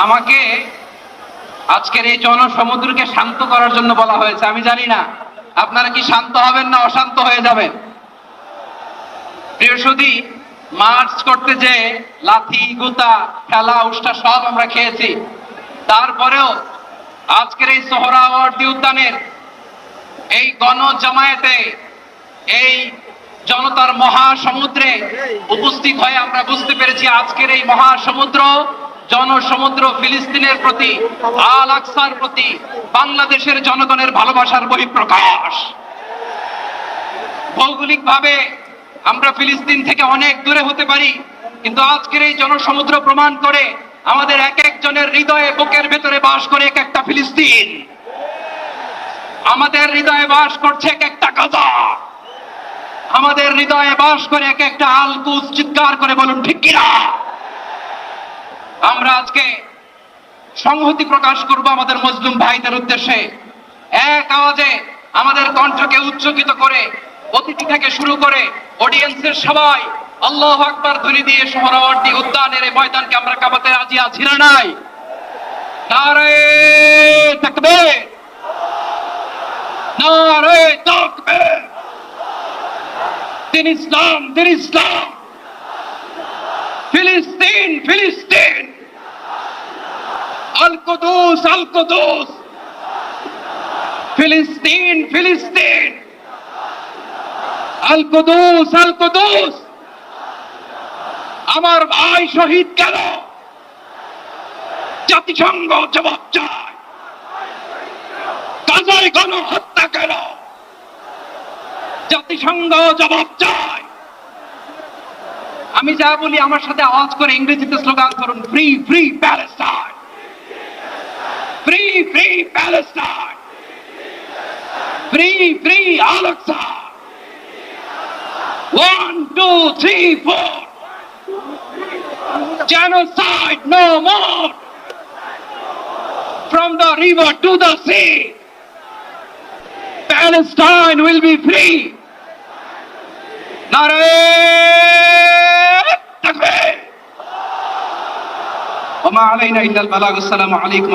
আমাকে আজকের এই জনসমুদ্রকে শান্ত করার জন্য বলা হয়েছে। আমি জানি না আপনারা কি শান্ত হবেন না অশান্ত হয়ে যাবেন। প্রিয় সুধী, মার্চ করতে যে লাথি গুতা খেলা উষ্টা সব আমরা খেয়েছি, তারপরেও আজকের এই সোহরাওয়ার্দী উদ্যানের এই গণজামায়াতে এই জনতার মহাসমুদ্রে উপস্থিত হয়ে আমরা বুঝতে পেরেছি আজকের এই মহাসমুদ্র জনসমুদ্র ফিলিস্তিনের প্রতি, আল আকসার প্রতি বাংলাদেশের জনগণের ভালোবাসার বহিঃপ্রকাশ। ভৌগোলিকভাবে আমরা ফিলিস্তিন থেকে অনেক দূরে হতে পারি, কিন্তু আজকের এই জনসমুদ্র প্রমাণ করে আমাদের এক একজনের হৃদয়ে বুকের ভেতরে বাস করে এক একটা ফিলিস্তিন। আমাদের হৃদয়ে বাস করছে এক একটা গাজা, আমাদের হৃদয়ে বাস করে এক একটা আল কুদস। চিৎকার করে বলুন ঠিক কিনা। আমরা আজকে সংহতি প্রকাশ করব আমাদের মুসলিম ভাইদের উদ্দেশ্যে। এক আওয়াজে আমাদের কণ্ঠকে উচ্চকিত করে অতিথি থেকে শুরু করে অডিয়েন্সের সবাই আল্লাহু আকবার ধ্বনি দিয়ে সোহরাওয়ার্দী উদ্যানের এই ময়দানকে আমরা কাঁপাতে রাজি আছি না নাই? নারে তাকবীর, নারে তাকবীর। দিন ইসলাম, দিন ইসলাম। ফিলিস্তিন, ফিলিস্তিন। আল কুদুস, আল কুদুস। ফিলিস্তিন, ফিলিস্তিন। আল কুদুস, আল কুদুস। আমার ভাই শহীদ কেন? জাতিসংঘ জবাব চায়। গাজায় গণহত্যা কেন? জাতিসংঘ জবাব চায়। আমি যা বলি আমার সাথে আওয়াজ করে ইংরেজিতে স্লোগান করুন, free free Palestine, free free Palestine, free free Al Aqsa. 1 2 3 4 genocide no more. From the river to the sea, Palestine will be free. Nare takbir. Wa ma alayna illa al balagh. Assalamu alaykum.